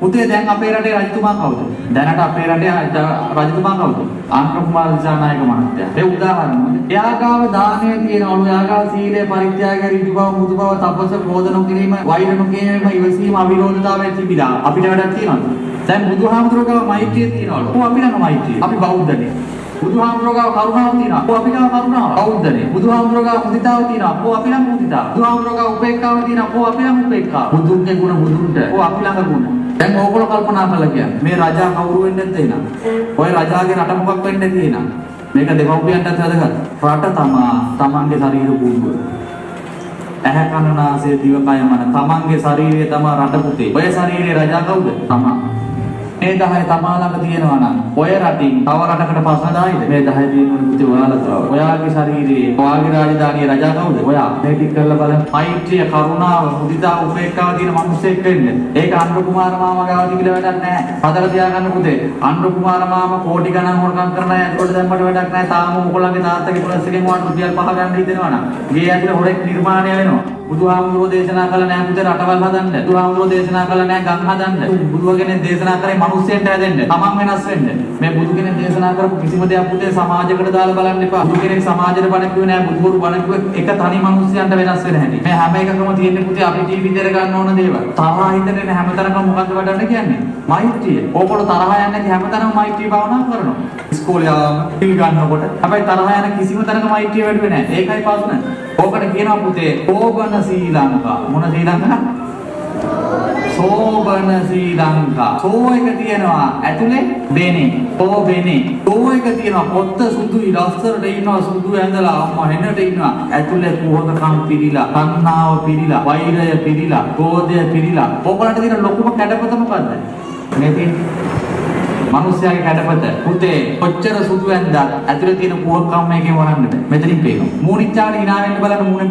පුතේ දැන් අපේ රටේ රජතුමා කවුද? දැනට අපේ රටේ රජතුමා කවුද? ආනන්ද කුමාර දිසානායක මහත්තයා. ඒ උදාහරණ. එයා ගාව දානය තියෙනවලු. එයා ගාව සීලය පරිත්‍යාගය ඍජු බව මුදු බව තපස ක්‍රෝධ නොකිරීම වෛර නොකිරීම ඉවසීම අවිරෝධතාවය තිබිලා අපිට වැඩක් තියෙනවද? දැන් බුදුහාමුදුරුවෝ ගාව මෛත්‍රිය තියෙනවලු. ඔව් අපි ළඟ මෛත්‍රිය. අපි බෞද්ධනේ. බුදුහාමුදුරුවෝ ගාව කරුණාව තියෙනවා. ඔව් අපි ගාව කරුණාව. බෞද්ධනේ. බුදුහාමුදුරුවෝ ගාව මුදිතාව තියෙනවා. ඔව් අපි ළඟ මුදිතාව. බුදුහාමුදුරුවෝ ගාව උපේක්ඛාව තියෙනවා. ඔව් අපි ළඟ උපේක්ඛාව. බුදුන්ගේ ගුණ බුදුන්ට. ඔව් අපි ළඟ ගුණ. දැන් ඕගොල්ලෝ කල්පනා කරලා කියන්නේ මේ රජා කවුරු වෙන්නද එනවා. ඔය රජාගේ රට මොකක් වෙන්නද තියෙනවා. මේක දෙමව්පියන්ටත් වැදගත්. රට තමන්ගේ ශරීර පුරුදු. ඇහැ කන නාසය දිව කය මන තමන්ගේ ශරීරය තමයි රට පුතේ. ඔය ශරීරයේ රජා කවුද? තමන්. මේ 10 තමා ළඟ තියෙනවා නම් ඔය රටින් තව රටකට පස්සදායිද? මේ 10 තියෙනුනේ පුතේ ඔයාලා තව. ඔයාගේ ශරීරයේ ඔයාගේ රාජධානියේ රජා කවුද? ඔයා. මේ ටික කරලා බලන්න. මෛත්‍රිය, කරුණාව, මුදිතාව, උපේක්ඛාව තියෙන මිනිස්සෙක් වෙන්න. ඒක අනුර කුමාර මාමා ගාව තිබිලා වැඩක් නැහැ. හදලා තියාගන්න පුතේ. අනුර කුමාර මාමා කෝටි ගණන් හොරකම් කරන අය ඇතුළට දැම්මට වැඩක් නැහැ. තාම ඔයගොල්ලන්ගේ තාත්තගේ පොලිස් එකෙන් වාට රුපියල් 5 ගන්න හිතෙනවා නම් ගේ ඇතුලේ හොරෙක් නිර්මාණය වෙනවා. බුදුහාමුදුරුවෝ දේශනා කළ නැහැ පුතේ රටවල් හදන්න. බුදුහාමුදුරුවෝ දේශනා කළ නැහැ ගම් හදන්න. බුදුවගෙනේ දේශනා කරේ මිනිස්සුන්ට හැදෙන්න. තමන් වෙනස් වෙන්න. මේ බුදු කෙනෙක් දේශනා කරපු කිසිම දෙයක් පුතේ සමාජයකට දාලා බලන්න එපා. බුදු කෙනෙක් සමාජයට බණ කිව්වේ නැහැ. බුදුවරු බණ කිව්වේ එක තනි මිනිස්සුන්ට වෙනස් වෙන හැටි. මේ හැම එකකම තියෙන්නේ පුතේ අපි ටීවී දෙර ගන්න ඕන දේවල්. තරහ හිතෙන්නේ හැමතැනකම මොකද්ද වඩන්න කියන්නේ? මෛත්‍රිය. ඕගොල්ලෝ තරහ යන්නේ නැති හැමතැනම මෛත්‍රී භාවනා කරනවා. ඉස්කෝලේ ආවම ටීවී ගන්නකොට හැබැයි තරහ යන කිසිම තැනක මෛත්‍රිය වැඩුවේ නැහැ. ඒකයි පාසුන. ඕකට කියනවා පුතේ සෝබන ශ්‍රී ලංකා. මොන ශ්‍රී ලංකා? සෝබන ශ්‍රී ලංකා. සෝ එක තියෙනවා ඇතුලේ බෙනේ. සෝ බෙනේ. සෝ එක තියෙනවා පොත්ත සුදුයි ලස්සරට ඉන්නවා සුදු ඇඳලා අම්මා හෙනට ඉන්නවා. ඇතුලේ කුහකකම් පිරීලා, තණ්හාව පිරීලා, වෛරය පිරීලා, ක්‍රෝධය පිරීලා. ඕගලන්ට තියෙන ලොකුම කැඩපත මොකද්ද? මේ මනුස්සයාගේ කැඩපත පුතේ කොච්චර සුදු ඇඳලා ඇතුලේ තියෙන කුහකකම් මේකේ වහන්න බෑ. මෙතනින් පේනවා. මූණිච්චාට hina වෙන්න බලන්න මූණෙන්